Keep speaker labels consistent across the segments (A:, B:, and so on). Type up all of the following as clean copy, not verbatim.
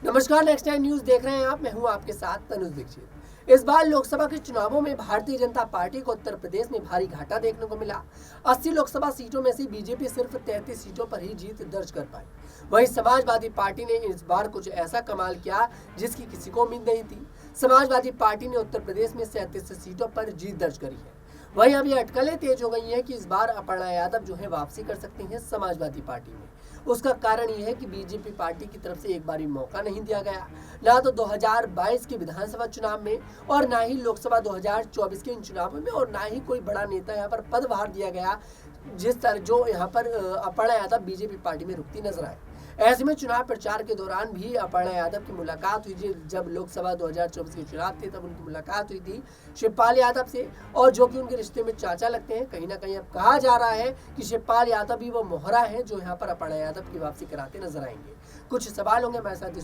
A: नमस्कार, next time news देख रहे हैं आप। मैं हूं आपके साथ तनुज दीक्षित। इस बार लोकसभा के चुनावों में भारतीय जनता पार्टी को उत्तर प्रदेश में भारी घाटा देखने को मिला। 80 लोकसभा सीटों में से बीजेपी सिर्फ 33 सीटों पर ही जीत दर्ज कर पाई। वहीं समाजवादी पार्टी ने इस बार कुछ ऐसा कमाल किया जिसकी किसी को उम्मीद नहीं थी। समाजवादी पार्टी ने उत्तर प्रदेश में 37 सीटों पर जीत दर्ज करी है। वहीं अब ये अटकलें तेज हो गई हैं कि इस बार अपर्णा यादव जो है वापसी कर सकती हैं समाजवादी पार्टी में। उसका कारण ये है कि बीजेपी पार्टी की तरफ से एक बार भी मौका नहीं दिया गया, ना तो 2022 के विधानसभा चुनाव में और ना ही लोकसभा 2024 के इन चुनावों में, और ना ही कोई बड़ा नेता यहाँ पर पदभार दिया गया जिस तरह जो यहाँ पर अपर्णा यादव बीजेपी पार्टी में रुकती नजर आए। ऐसे में चुनाव प्रचार के दौरान भी अपर्णा यादव की मुलाकात हुई। जब लोकसभा 2024 के चुनाव थे तब उनकी मुलाकात हुई थी शिवपाल यादव से, और जो कि उनके रिश्ते में चाचा लगते हैं। कहीं ना कहीं अब कहा जा रहा है कि शिवपाल यादव भी वो मोहरा है जो यहाँ पर अपर्णा यादव की वापसी कराते नजर आएंगे। कुछ सवाल होंगे। हमारे साथ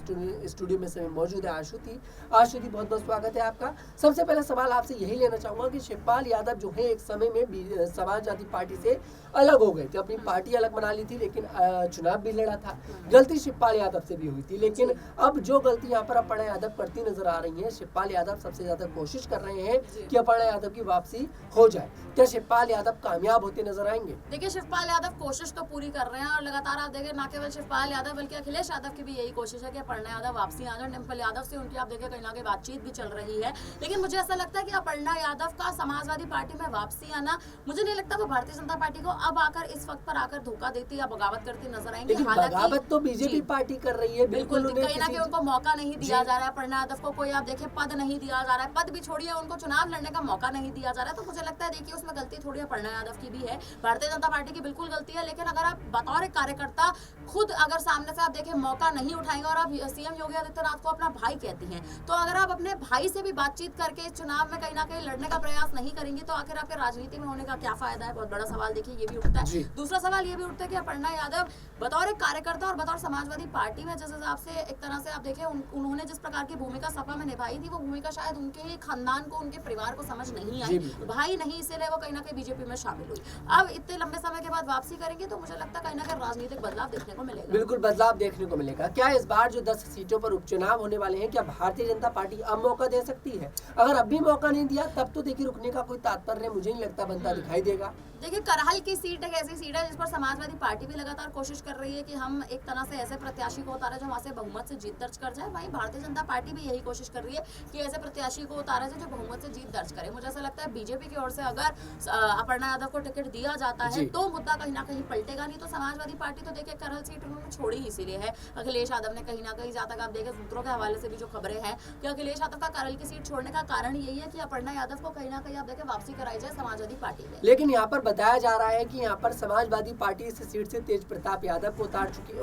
A: स्टूडियो में समय मौजूद है आशुति। आशुति, बहुत बहुत स्वागत है आपका। सबसे पहला सवाल आपसे यही लेना चाहूंगा कि शिवपाल यादव जो है एक समय में समाजवादी पार्टी से अलग हो गए थे, अपनी पार्टी अलग बना ली थी, लेकिन चुनाव भी लड़ा था। गलती शिवपाल यादव से भी हुई थी, लेकिन अब जो गलती यहाँ पर अपर्णा यादव करती नजर आ रही है, शिवपाल यादव सबसे ज्यादा कोशिश कर रहे हैं कि अपर्णा यादव की वापसी हो जाए। क्या शिवपाल यादव कामयाब होते नजर आएंगे?
B: देखिए, शिवपाल यादव कोशिश तो पूरी कर रहे हैं और लगातार आप देखें ना केवल शिवपाल यादव बल्कि अखिलेश यादव की भी यही कोशिश है कि अपर्णा यादव वापसी आ जाए। डिम्पल यादव से उनकी आप देखें कहीं ना कहीं बातचीत भी चल रही है, लेकिन मुझे ऐसा लगता है कि अपर्णा यादव का समाजवादी पार्टी में वापसी आना, मुझे नहीं लगता वो भारतीय जनता पार्टी को अब आकर इस वक्त पर आकर धोखा देती या बगावत करती नजर आएंगे।
A: लेकिन बगावत तो बीजेपी पार्टी कर रही है।
B: बिल्कुल, कहीं ना कहीं उनको मौका नहीं दिया जा रहा है। अपर्णा यादव को कोई आप देखें पद नहीं दिया जा रहा है, पद भी छोड़िए उनको चुनाव लड़ने का मौका नहीं दिया जा रहा है। तो मुझे लगता है देखिए उसमें गलती थोड़ी अपर्णा यादव की भी है, भारतीय जनता पार्टी की बिल्कुल गलती है। लेकिन अगर आप बतौर एक कार्यकर्ता खुद अगर सामने से आप देखें मौका नहीं उठाएंगे और आप सीएम योगी आदित्यनाथ को अपना भाई कहती हैं, तो अगर आप अपने भाई से भी बातचीत करके चुनाव में कहीं ना कहीं लड़ने का प्रयास नहीं करेंगी तो आखिर आपके राजनीति में होने का क्या फायदा है? बहुत बड़ा सवाल देखिए ये भी उठता है। दूसरा सवाल ये भी उठता है कि अपर्णा यादव बतौर एक कार्यकर्ता और बतौर समाजवादी पार्टी में जिस हिसाब से एक तरह से आप देखें उन्होंने जिस प्रकार की भूमिका सपा में निभाई थी, वो भूमिका शायद उनके खानदान को, उनके परिवार को समझ नहीं आई, भाई नहीं, इसीलिए वो कहीं ना कहीं बीजेपी में शामिल हुई। अब इतने लंबे समय के बाद वापसी करेंगे तो मुझे लगता है कहीं ना कहीं राजनीतिक बदलाव देखने को मिलेगा।
A: बिल्कुल बदलाव देखने को मिलेगा। क्या इस बार जो 10 सीटों पर उपचुनाव होने वाले हैं, क्या भारतीय जनता पार्टी अब मौका दे सकती है? अगर अब भी मौका नहीं दिया तब तो देखिए रुकने का कोई तात्पर्य मुझे नहीं लगता बनता दिखाई देगा।
B: देखिए, करहल की सीट एक ऐसी सीट है जिस पर समाजवादी पार्टी भी लगातार कोशिश कर रही है कि हम एक तरह से ऐसे प्रत्याशी को उतारे जो वहां से बहुमत से जीत दर्ज कर जाए। वहीं भारतीय जनता पार्टी भी यही कोशिश कर रही है कि ऐसे प्रत्याशी को उतारा जाए जो बहुमत से जीत दर्ज करे। मुझे ऐसा लगता है बीजेपी की ओर से अगर अपर्णा यादव को टिकट दिया जाता है तो मुद्दा कहीं ना कहीं पलटेगा, नहीं तो समाजवादी पार्टी तो देखिए करहल सीट उन्होंने छोड़ी ही इसीलिए है। अखिलेश यादव ने कहीं ना कहीं, जहाँ तक आप देखें सूत्रों के हवाले से भी जो खबरें हैं कि अखिलेश यादव का करहल की सीट छोड़ने का कारण यही है कि अपर्णा यादव को कहीं ना कहीं आप देखें वापसी कराई जाए समाजवादी पार्टी में।
A: लेकिन यहाँ पर बताया जा रहा है कि यहाँ पर समाजवादी पार्टी इस सीट से तेज प्रताप यादव को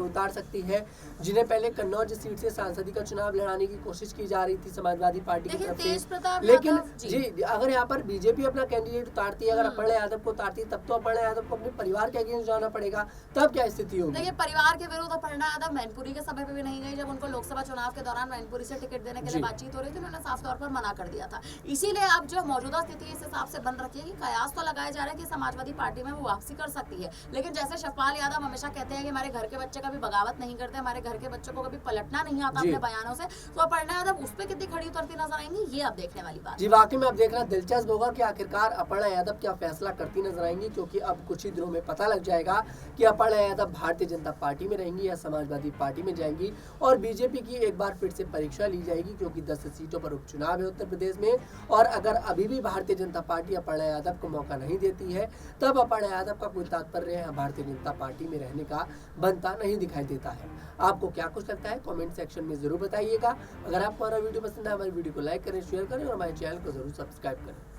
A: उतार सकती है, जिन्हें पहले कन्नौज सीट से सांसदी का चुनाव लड़ाने की कोशिश की जा रही थी समाजवादी पार्टी की तरफ से। लेकिन जी, अगर यहाँ पर बीजेपी अपना कैंडिडेट उतारती है, अगर अपर्णा यादव को उतारती है, तब तो अपर्णा यादव को अपने परिवार के अगेंस्ट जाना पड़ेगा। तब क्या स्थिति होगी?
B: देखिए, परिवार के विरुद्ध अपर्णा यादव मैनपुरी के समय पे भी नहीं गई। जब उनको लोकसभा चुनाव के दौरान मैनपुरी से टिकट देने के लिए बातचीत हो रही थी, उन्होंने साफ तौर पर मना कर दिया था। इसीलिए अब जो मौजूदा स्थिति इस हिसाब से बन रखी है कि कयास तो लगाया जा रहा है कि समाजवादी पार्टी में वो वापसी कर सकती है, लेकिन जैसे शिवपाल यादव हमेशा कहते हैं कि हमारे घर के बच्चे कभी बगावत नहीं करते, हमारे घर के बच्चों को कभी पलटना नहीं आता अपने बयानों से, तो अपर्णा यादव उस पर कितनी खड़ी उतरती नजर आएंगी, ये अब देखने वाली बात।
A: जी, वाकई में अब देखना दिलचस्प होगा कि आखिरकार अपर्णा यादव क्या फैसला करती नजर आएंगी, क्योंकि अब कुछ ही दिनों में पता लग जाएगा कि अपर्णा यादव भारतीय जनता पार्टी में रहेंगी या समाजवादी पार्टी में जाएंगी, और बीजेपी की एक बार फिर से परीक्षा ली जाएगी, क्योंकि 10 सीटों पर उपचुनाव है उत्तर प्रदेश में। और अगर अभी भी भारतीय जनता पार्टी अपर्णा यादव को मौका नहीं देती है, तब अपर्णा यादव का कोई तात्पर्य भारतीय जनता पार्टी में रहने का बनता नहीं दिखाई देता है। आपको क्या कुछ लगता है कमेंट सेक्शन में जरूर बताइएगा। अगर आपको हमारा वीडियो पसंद है, हमारी वीडियो को लाइक करें, शेयर करें और हमारे चैनल को जरूर सब्सक्राइब करें।